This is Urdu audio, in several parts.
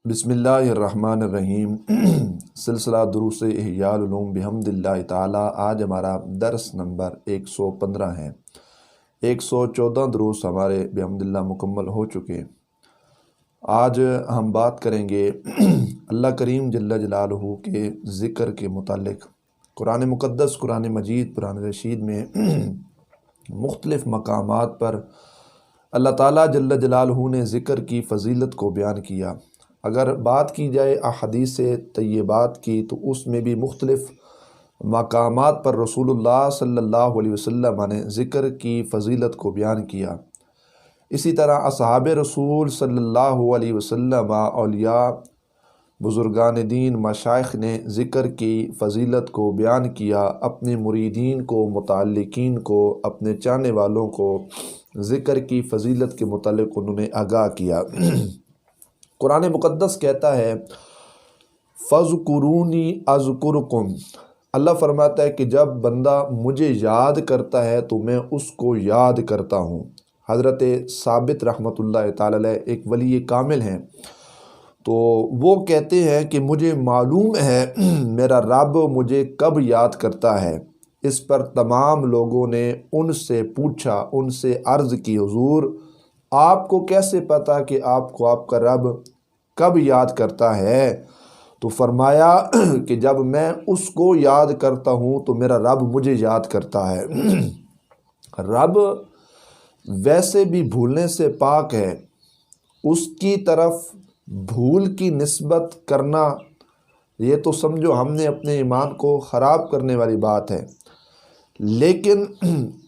بسم اللہ الرحمن الرحیم سلسلہ دروس احیاء العلوم بحمد اللہ تعالی۔ آج ہمارا درس نمبر 115 ہے۔ 114 دروس ہمارے بحمد اللہ مکمل ہو چکے۔ آج ہم بات کریں گے اللہ کریم جل جلالہ کے ذکر کے متعلق۔ قرآن مقدس، قرآن مجید، قرآن رشید میں مختلف مقامات پر اللہ تعالیٰ جل جلالہ نے ذکر کی فضیلت کو بیان کیا۔ اگر بات کی جائے احادیث طیبات کی تو اس میں بھی مختلف مقامات پر رسول اللہ صلی اللہ علیہ وسلم نے ذکر کی فضیلت کو بیان کیا۔ اسی طرح اصحاب رسول صلی اللہ علیہ وسلم، اولیاء، بزرگان دین، مشائخ نے ذکر کی فضیلت کو بیان کیا، اپنے مریدین کو، متعلقین کو، اپنے چاہنے والوں کو ذکر کی فضیلت کے متعلق انہوں نے آگاہ کیا۔ قرآن مقدس کہتا ہے فَاذْكُرُونِي أَذْكُرْكُمْ۔ اللہ فرماتا ہے کہ جب بندہ مجھے یاد کرتا ہے تو میں اس کو یاد کرتا ہوں۔ حضرت ثابت رحمۃ اللہ تعالی علیہ ایک ولی کامل ہیں، تو وہ کہتے ہیں کہ مجھے معلوم ہے میرا رب مجھے کب یاد کرتا ہے۔ اس پر تمام لوگوں نے ان سے پوچھا، ان سے عرض کی، حضور آپ کو کیسے پتا کہ آپ کو آپ کا رب کب یاد کرتا ہے؟ تو فرمایا کہ جب میں اس کو یاد کرتا ہوں تو میرا رب مجھے یاد کرتا ہے۔ رب ویسے بھی بھولنے سے پاک ہے، اس کی طرف بھول کی نسبت کرنا یہ تو سمجھو ہم نے اپنے ایمان کو خراب کرنے والی بات ہے۔ لیکن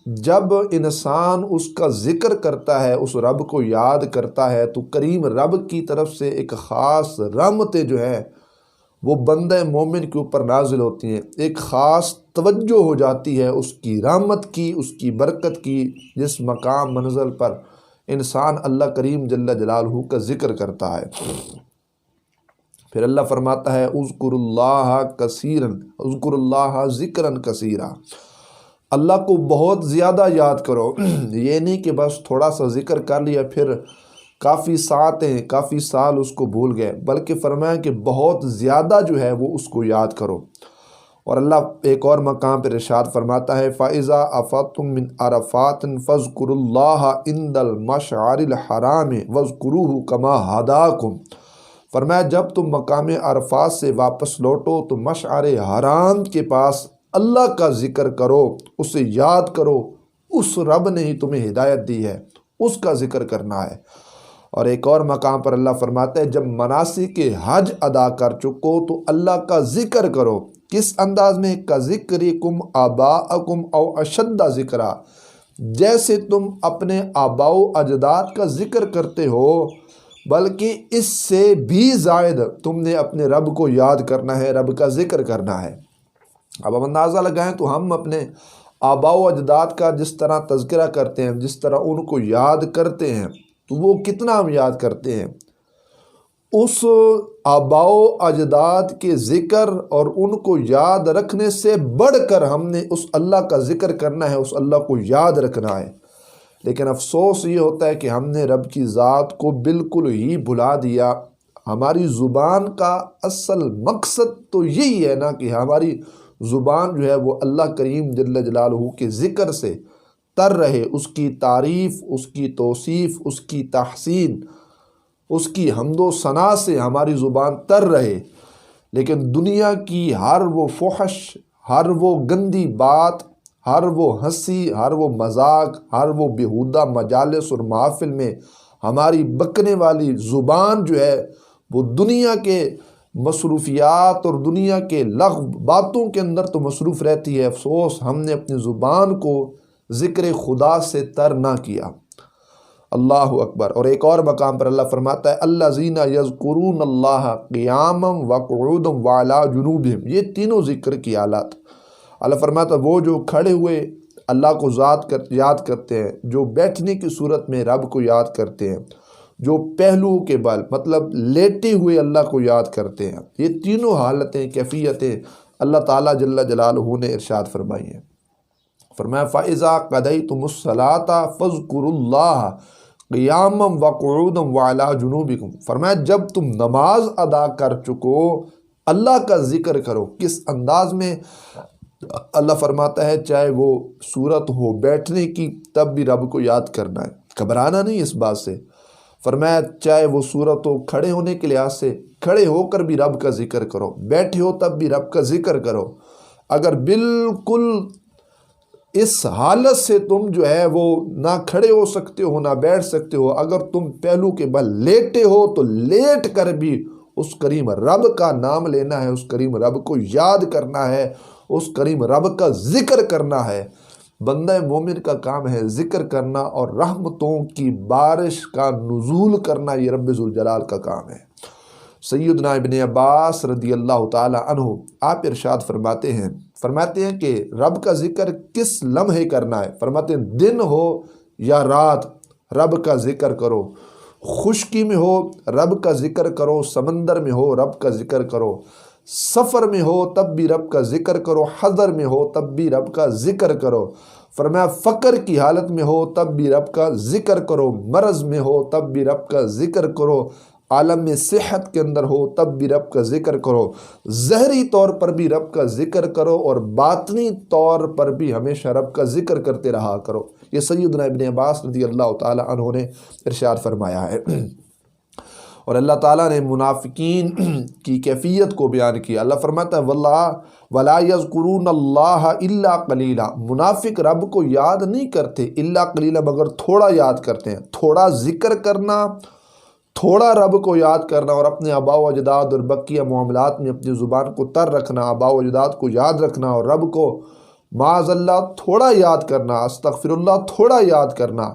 جب انسان اس کا ذکر کرتا ہے، اس رب کو یاد کرتا ہے، تو کریم رب کی طرف سے ایک خاص رحمتیں جو ہے وہ بندہ مومن کے اوپر نازل ہوتی ہیں، ایک خاص توجہ ہو جاتی ہے اس کی رحمت کی، اس کی برکت کی، جس مقام منزل پر انسان اللہ کریم جل جلالہ کا ذکر کرتا ہے۔ پھر اللہ فرماتا ہے اذکر اللہ کثیرا، اذکر اللہ ذکرا کثیرا، اللہ کو بہت زیادہ یاد کرو۔ یہ نہیں کہ بس تھوڑا سا ذکر کر لیا پھر کافی ساعتیں، کافی سال اس کو بھول گئے، بلکہ فرمایا کہ بہت زیادہ جو ہے وہ اس کو یاد کرو۔ اور اللہ ایک اور مقام پر ارشاد فرماتا ہے فَإِذَا أَفَضْتُم مِّنْ عَرَفَاتٍ فَاذْكُرُوا اللَّهَ عِندَ الْمَشْعَرِ الْحَرَامِ وَاذْكُرُوهُ كَمَا هَدَاكُمْ۔ فرمایا جب تم مقام عرفات سے واپس لوٹو تو مشعر حرام کے پاس اللہ کا ذکر کرو، اسے یاد کرو، اس رب نے ہی تمہیں ہدایت دی ہے، اس کا ذکر کرنا ہے۔ اور ایک اور مقام پر اللہ فرماتا ہے جب مناسک حج ادا کر چکو تو اللہ کا ذکر کرو۔ کس انداز میں؟ کَذِکْرِکُمْ آبَاءَکُمْ او اشد ذکرا، جیسے تم اپنے آباء و اجداد کا ذکر کرتے ہو، بلکہ اس سے بھی زائد تم نے اپنے رب کو یاد کرنا ہے، رب کا ذکر کرنا ہے۔ اب ہم اندازہ لگائیں تو ہم اپنے آباء و اجداد کا جس طرح تذکرہ کرتے ہیں، جس طرح ان کو یاد کرتے ہیں، تو وہ کتنا ہم یاد کرتے ہیں۔ اس آباء و اجداد کے ذکر اور ان کو یاد رکھنے سے بڑھ کر ہم نے اس اللہ کا ذکر کرنا ہے، اس اللہ کو یاد رکھنا ہے۔ لیکن افسوس یہ ہوتا ہے کہ ہم نے رب کی ذات کو بالکل ہی بھلا دیا۔ ہماری زبان کا اصل مقصد تو یہی ہے نا کہ ہماری زبان جو ہے وہ اللہ کریم جل جلالہ کے ذکر سے تر رہے، اس کی تعریف، اس کی توصیف، اس کی تحسین، اس کی حمد و ثنا سے ہماری زبان تر رہے۔ لیکن دنیا کی ہر وہ فحش، ہر وہ گندی بات، ہر وہ ہنسی، ہر وہ مذاق، ہر وہ بیہودہ مجالس اور محافل میں ہماری بکنے والی زبان جو ہے وہ دنیا کے مصروفیات اور دنیا کے لغو باتوں کے اندر تو مصروف رہتی ہے۔ افسوس ہم نے اپنی زبان کو ذکر خدا سے تر نہ کیا۔ اللہ اکبر۔ اور ایک اور مقام پر اللہ فرماتا ہے الذین یذکرون اللہ قیاما وقعودا وعلی جنوبہم، یہ تینوں ذکر کی حالات۔ اللہ فرماتا ہے وہ جو کھڑے ہوئے اللہ کو یاد کرتے ہیں، جو بیٹھنے کی صورت میں رب کو یاد کرتے ہیں، جو پہلو کے بل مطلب لیٹے ہوئے اللہ کو یاد کرتے ہیں، یہ تینوں حالتیں، کیفیتیں اللہ تعالیٰ جل جلالہ نے ارشاد فرمائی ہیں۔ فرمایا فَإِذَا قَضَيْتُمُ الصَّلَاةَ فَاذْكُرُوا اللَّهَ قیامم وقعودم وعلا جنوبکم، فرمایا جب تم نماز ادا کر چکو اللہ کا ذکر کرو۔ کس انداز میں؟ اللہ فرماتا ہے چاہے وہ صورت ہو بیٹھنے کی تب بھی رب کو یاد کرنا ہے، گھبرانا نہیں اس بات سے۔ فرمایا چاہے وہ صورت ہو کھڑے ہونے کے لحاظ سے، کھڑے ہو کر بھی رب کا ذکر کرو، بیٹھے ہو تب بھی رب کا ذکر کرو۔ اگر بالکل اس حالت سے تم جو ہے وہ نہ کھڑے ہو سکتے ہو نہ بیٹھ سکتے ہو، اگر تم پہلو کے بل لیٹے ہو تو لیٹ کر بھی اس کریم رب کا نام لینا ہے، اس کریم رب کو یاد کرنا ہے، اس کریم رب کا ذکر کرنا ہے۔ بندہ مومن کا کام ہے ذکر کرنا اور رحمتوں کی بارش کا نزول کرنا، یہ رب ذوالجلال کا کام ہے۔ سیدنا ابن عباس رضی اللہ تعالی عنہ آپ ارشاد فرماتے ہیں کہ رب کا ذکر کس لمحے کرنا ہے؟ فرماتے ہیں دن ہو یا رات رب کا ذکر کرو، خشکی میں ہو رب کا ذکر کرو، سمندر میں ہو رب کا ذکر کرو، سفر میں ہو تب بھی رب کا ذکر کرو، حضر میں ہو تب بھی رب کا ذکر کرو۔ فرمایا فقر کی حالت میں ہو تب بھی رب کا ذکر کرو، مرض میں ہو تب بھی رب کا ذکر کرو، عالم صحت کے اندر ہو تب بھی رب کا ذکر کرو، ظاہری طور پر بھی رب کا ذکر کرو اور باطنی طور پر بھی ہمیشہ رب کا ذکر کرتے رہا کرو۔ یہ سیدنا ابن عباس رضی اللہ تعالی عنہ نے ارشاد فرمایا ہے۔ اور اللہ تعالیٰ نے منافقین کی کیفیت کو بیان کیا۔ اللہ فرماتا ہے وَلَا يَذْكُرُونَ اللَّهَ إِلَّا قَلِيلًا، منافق رب کو یاد نہیں کرتے الا قلیلا، مگر تھوڑا یاد کرتے ہیں۔ تھوڑا ذکر کرنا، تھوڑا رب کو یاد کرنا اور اپنے آباء و اجداد اور بقیہ معاملات میں اپنی زبان کو تر رکھنا، آباء و اجداد کو یاد رکھنا اور رب کو معاذ اللہ تھوڑا یاد کرنا، استغفر اللہ تھوڑا یاد کرنا،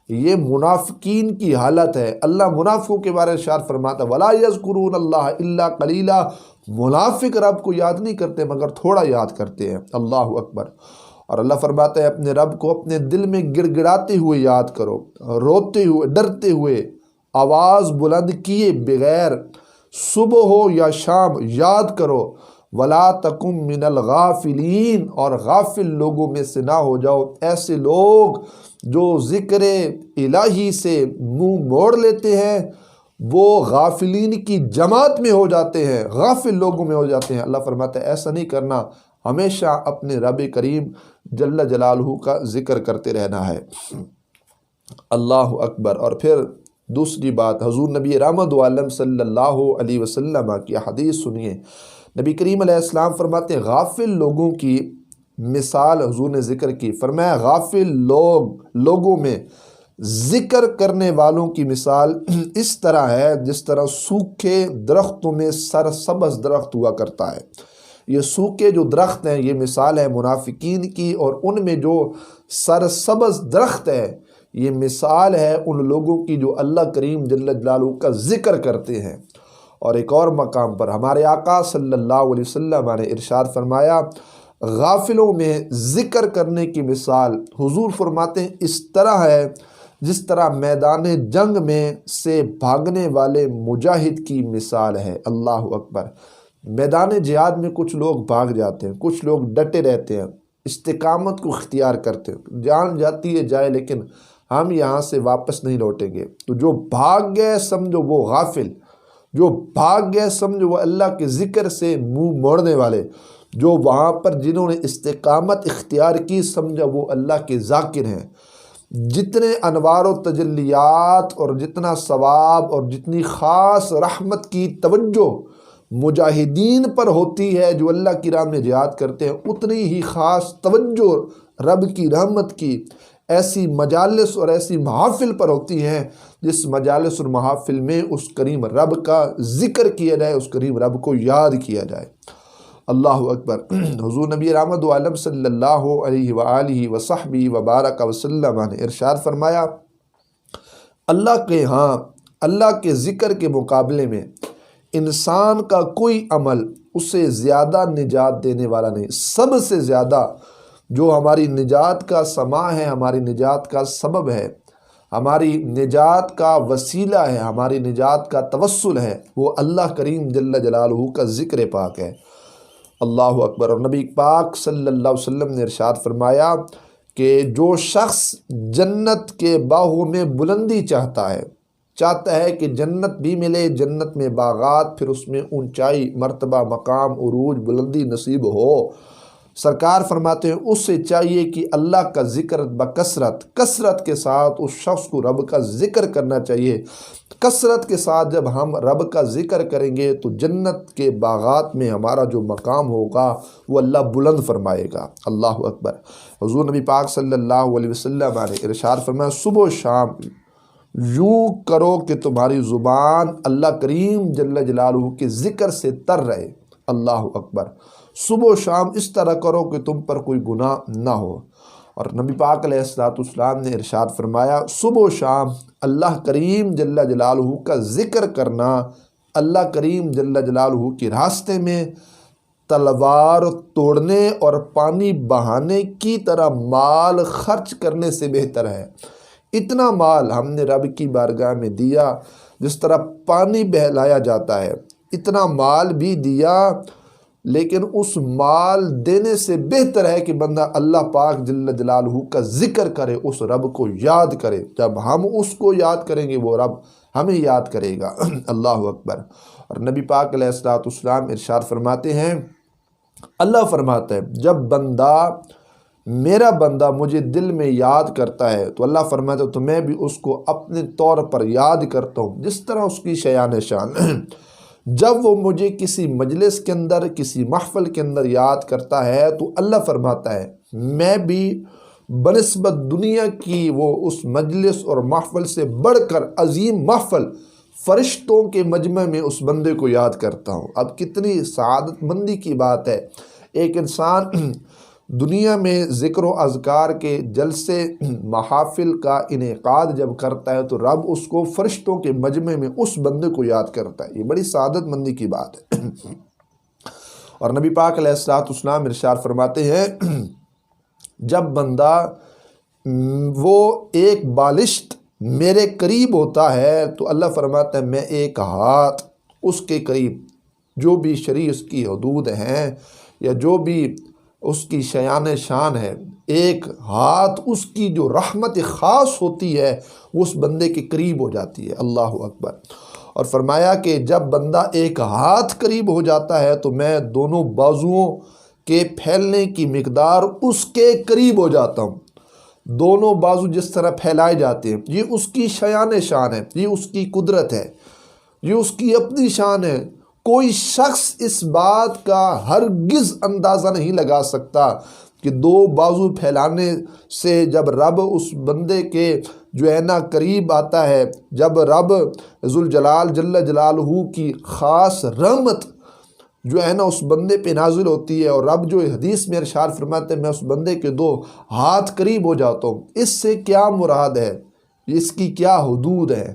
یہ منافقین کی حالت ہے۔ اللہ منافقوں کے بارے میں ارشاد فرماتا ہے وَلَا يَذْكُرُونَ اللَّهَ إِلَّا قَلِيلًا، منافق رب کو یاد نہیں کرتے مگر تھوڑا یاد کرتے ہیں۔ اللہ اکبر۔ اور اللہ فرماتا ہے اپنے رب کو اپنے دل میں گڑ گڑاتے ہوئے یاد کرو، روتے ہوئے، ڈرتے ہوئے، آواز بلند کیے بغیر، صبح ہو یا شام یاد کرو۔ وَلَا تَكُن مِّنَ الْغَافِلِينَ، اور غافل لوگوں میں سے نہ ہو جاؤ، ایسے لوگ جو ذکر الہی سے منہ موڑ لیتے ہیں وہ غافلین کی جماعت میں ہو جاتے ہیں، غافل لوگوں میں ہو جاتے ہیں۔ اللہ فرماتا ہے ایسا نہیں کرنا، ہمیشہ اپنے رب کریم جل جلالہ کا ذکر کرتے رہنا ہے۔ اللہ اکبر۔ اور پھر دوسری بات، حضور نبی رحمت عالم صلی اللہ علیہ وسلم کی حدیث سنیے۔ نبی کریم علیہ السلام فرماتے ہیں غافل لوگوں کی مثال حضور نے ذکر کی، فرمایا غافل لوگوں میں ذکر کرنے والوں کی مثال اس طرح ہے جس طرح سوکھے درختوں میں سرسبز درخت ہوا کرتا ہے۔ یہ سوکھے جو درخت ہیں یہ مثال ہے منافقین کی، اور ان میں جو سرسبز درخت ہے یہ مثال ہے ان لوگوں کی جو اللہ کریم جل جلالہ کا ذکر کرتے ہیں۔ اور ایک اور مقام پر ہمارے آقا صلی اللہ علیہ وسلم نے ارشاد فرمایا غافلوں میں ذکر کرنے کی مثال حضور فرماتے ہیں اس طرح ہے جس طرح میدان جنگ میں سے بھاگنے والے مجاہد کی مثال ہے۔ اللہ اکبر۔ میدان جہاد میں کچھ لوگ بھاگ جاتے ہیں، کچھ لوگ ڈٹے رہتے ہیں، استقامت کو اختیار کرتے ہیں، جان جاتی ہے جائے لیکن ہم یہاں سے واپس نہیں لوٹیں گے۔ تو جو بھاگ گئے سمجھو وہ غافل، جو بھاگ گئے سمجھو وہ اللہ کے ذکر سے منہ موڑنے والے، جو وہاں پر جنہوں نے استقامت اختیار کی سمجھو وہ اللہ کے ذاکر ہیں۔ جتنے انوار و تجلیات اور جتنا ثواب اور جتنی خاص رحمت کی توجہ مجاہدین پر ہوتی ہے جو اللہ کی راہ میں جہاد کرتے ہیں، اتنی ہی خاص توجہ رب کی رحمت کی ایسی مجالس اور ایسی محافل پر ہوتی ہیں جس مجالس اور محافل میں اس کریم رب کا ذکر کیا جائے، اس کریم رب کو یاد کیا جائے۔ اللہ اکبر۔ حضور نبی رحمت عالم صلی اللہ علیہ وآلہ وصحبہ وبارک وسلم نے ارشاد فرمایا اللہ کے ہاں اللہ کے ذکر کے مقابلے میں انسان کا کوئی عمل اسے زیادہ نجات دینے والا نہیں۔ سب سے زیادہ جو ہماری نجات کا سما ہے، ہماری نجات کا سبب ہے، ہماری نجات کا وسیلہ ہے، ہماری نجات کا توسل ہے، وہ اللہ کریم جل جلالہ کا ذکر پاک ہے۔ اللہ اکبر۔ اور نبی پاک صلی اللہ علیہ وسلم نے ارشاد فرمایا کہ جو شخص جنت کے باغوں میں بلندی چاہتا ہے کہ جنت بھی ملے، جنت میں باغات، پھر اس میں اونچائی، مرتبہ، مقام، عروج، بلندی نصیب ہو، سرکار فرماتے ہیں اس سے چاہیے کہ اللہ کا ذکر کثرت کے ساتھ اس شخص کو رب کا ذکر کرنا چاہیے۔ کثرت کے ساتھ جب ہم رب کا ذکر کریں گے تو جنت کے باغات میں ہمارا جو مقام ہوگا وہ اللہ بلند فرمائے گا۔ اللہ اکبر۔ حضور نبی پاک صلی اللہ علیہ وسلم نے ارشاد فرمایا، صبح و شام یوں کرو کہ تمہاری زبان اللہ کریم جل جلالہ کے ذکر سے تر رہے۔ اللہ اکبر۔ صبح و شام اس طرح کرو کہ تم پر کوئی گناہ نہ ہو۔ اور نبی پاک علیہ السلام نے ارشاد فرمایا، صبح و شام اللہ کریم جل جلالہ کا ذکر کرنا اللہ کریم جل جلالہ کے راستے میں تلوار توڑنے اور پانی بہانے کی طرح مال خرچ کرنے سے بہتر ہے۔ اتنا مال ہم نے رب کی بارگاہ میں دیا، جس طرح پانی بہلایا جاتا ہے اتنا مال بھی دیا، لیکن اس مال دینے سے بہتر ہے کہ بندہ اللہ پاک جل جلالہ کا ذکر کرے، اس رب کو یاد کرے۔ جب ہم اس کو یاد کریں گے وہ رب ہمیں یاد کرے گا۔ اللہ اکبر۔ اور نبی پاک علیہ السلام ارشاد فرماتے ہیں، اللہ فرماتا ہے جب میرا بندہ مجھے دل میں یاد کرتا ہے تو اللہ فرماتا ہے تو میں بھی اس کو اپنے طور پر یاد کرتا ہوں، جس طرح اس کی شیان شان۔ جب وہ مجھے کسی مجلس کے اندر، کسی محفل کے اندر یاد کرتا ہے تو اللہ فرماتا ہے میں بھی بنسبت دنیا کی وہ اس مجلس اور محفل سے بڑھ کر عظیم محفل فرشتوں کے مجمع میں اس بندے کو یاد کرتا ہوں۔ اب کتنی سعادت مندی کی بات ہے، ایک انسان دنیا میں ذکر و اذکار کے جلسے محافل کا انعقاد جب کرتا ہے تو رب اس کو فرشتوں کے مجمع میں اس بندے کو یاد کرتا ہے۔ یہ بڑی سعادت مندی کی بات ہے۔ اور نبی پاک علیہ السلام ارشاد فرماتے ہیں جب بندہ وہ ایک بالشت میرے قریب ہوتا ہے تو اللہ فرماتا ہے میں ایک ہاتھ اس کے قریب، جو بھی شرع اس کی حدود ہیں یا جو بھی اس کی شیان شان ہے، ایک ہاتھ اس کی جو رحمت خاص ہوتی ہے وہ اس بندے کے قریب ہو جاتی ہے۔ اللہ اکبر۔ اور فرمایا کہ جب بندہ ایک ہاتھ قریب ہو جاتا ہے تو میں دونوں بازوؤں کے پھیلنے کی مقدار اس کے قریب ہو جاتا ہوں۔ دونوں بازو جس طرح پھیلائے جاتے ہیں یہ اس کی شیان شان ہے، یہ اس کی قدرت ہے، یہ اس کی اپنی شان ہے۔ کوئی شخص اس بات کا ہرگز اندازہ نہیں لگا سکتا کہ دو بازو پھیلانے سے جب رب اس بندے کے جو ہے نا قریب آتا ہے، جب رب ذوالجلال جل جلالہ کی خاص رحمت جو ہے نا اس بندے پہ نازل ہوتی ہے، اور رب جو حدیث میں ارشاد فرماتے ہیں میں اس بندے کے دو ہاتھ قریب ہو جاتا ہوں۔ اس سے کیا مراد ہے، اس کی کیا حدود ہے،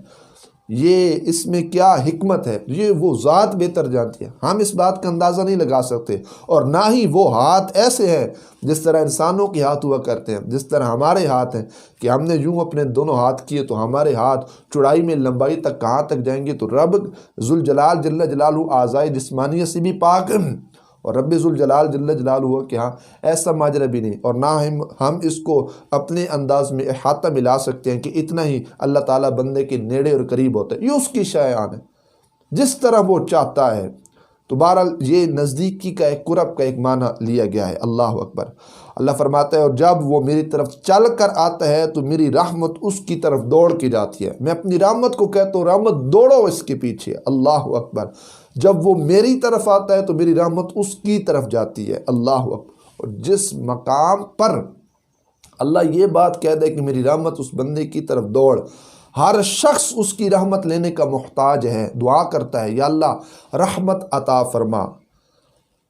یہ اس میں کیا حکمت ہے، یہ وہ ذات بہتر جانتی ہے۔ ہم اس بات کا اندازہ نہیں لگا سکتے، اور نہ ہی وہ ہاتھ ایسے ہیں جس طرح انسانوں کے ہاتھ ہوا کرتے ہیں، جس طرح ہمارے ہاتھ ہیں کہ ہم نے یوں اپنے دونوں ہاتھ کیے تو ہمارے ہاتھ چوڑائی میں لمبائی تک کہاں تک جائیں گے۔ تو رب ذوالجلال جل جلالہ اعضائے جسمانیہ سے بھی پاک، اور رب ذوالجلال جل جلالہ کے ہاں ایسا ماجرا بھی نہیں، اور نہ ہم اس کو اپنے انداز میں احاطہ ملا سکتے ہیں کہ اتنا ہی اللہ تعالیٰ بندے کے نیڑے اور قریب ہوتا ہے۔ یہ اس کی شیان ہے جس طرح وہ چاہتا ہے۔ تو بہرحال یہ نزدیکی کا ایک قرب کا ایک معنی لیا گیا ہے۔ اللہ اکبر۔ اللہ فرماتا ہے اور جب وہ میری طرف چل کر آتا ہے تو میری رحمت اس کی طرف دوڑ کے جاتی ہے۔ میں اپنی رحمت کو کہتا ہوں رحمت دوڑو اس کے پیچھے۔ اللہ اکبر۔ جب وہ میری طرف آتا ہے تو میری رحمت اس کی طرف جاتی ہے۔ اللہ اکبر۔ اور جس مقام پر اللہ یہ بات کہہ دے کہ میری رحمت اس بندے کی طرف دوڑ، ہر شخص اس کی رحمت لینے کا محتاج ہے، دعا کرتا ہے یا اللہ رحمت عطا فرما۔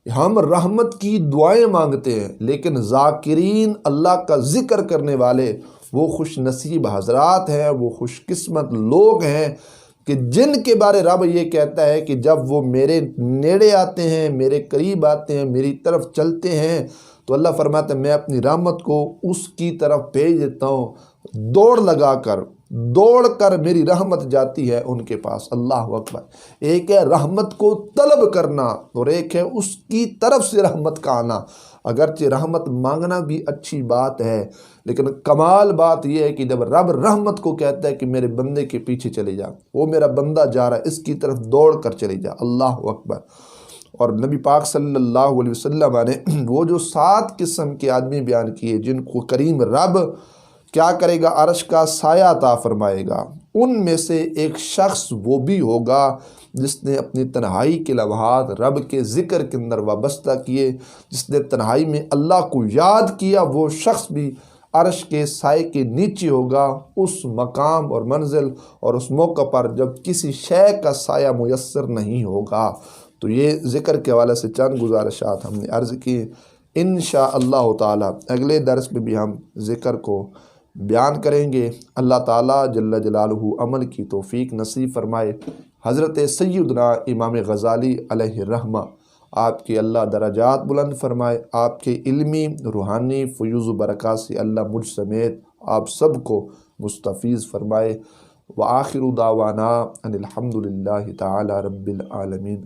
ہم رحمت کی دعائیں مانگتے ہیں، لیکن ذاکرین اللہ کا ذکر کرنے والے وہ خوش نصیب حضرات ہیں، وہ خوش قسمت لوگ ہیں کہ جن کے بارے رب یہ کہتا ہے کہ جب وہ میرے نیڑے آتے ہیں، میرے قریب آتے ہیں، میری طرف چلتے ہیں تو اللہ فرماتا ہے میں اپنی رحمت کو اس کی طرف بھیج دیتا ہوں، دوڑ لگا کر دوڑ کر میری رحمت جاتی ہے ان کے پاس۔ اللہ اکبر۔ ایک ہے رحمت کو طلب کرنا اور ایک ہے اس کی طرف سے رحمت کا آنا۔ اگرچہ رحمت مانگنا بھی اچھی بات ہے، لیکن کمال بات یہ ہے کہ جب رب رحمت کو کہتا ہے کہ میرے بندے کے پیچھے چلے جا، وہ میرا بندہ جا رہا ہے، اس کی طرف دوڑ کر چلے جا۔ اللہ اکبر۔ اور نبی پاک صلی اللہ علیہ وسلم نے وہ جو 7 قسم کے آدمی بیان کیے جن کو کریم رب کیا کرے گا، عرش کا سایہ عطا فرمائے گا، ان میں سے ایک شخص وہ بھی ہوگا جس نے اپنی تنہائی کے لمحات رب کے ذکر کے اندر وابستہ کیے، جس نے تنہائی میں اللہ کو یاد کیا، وہ شخص بھی عرش کے سائے کے نیچے ہوگا، اس مقام اور منزل اور اس موقع پر جب کسی شے کا سایہ میسر نہیں ہوگا۔ تو یہ ذکر کے حوالے سے چند گزارشات ہم نے عرض کی۔ انشاءاللہ تعالی اگلے درس میں بھی ہم ذکر کو بیان کریں گے۔ اللہ تعالیٰ جل جلالہ عمل کی توفیق نصیب فرمائے۔ حضرت سیدنا امام غزالی علیہ الرحمہ، آپ کے اللہ درجات بلند فرمائے، آپ کے علمی روحانی فیوز و برکات سے اللہ مجھ سمیت آپ سب کو مستفیض فرمائے۔ وآخر دعوانا ان الحمد للہ تعالی رب العالمین۔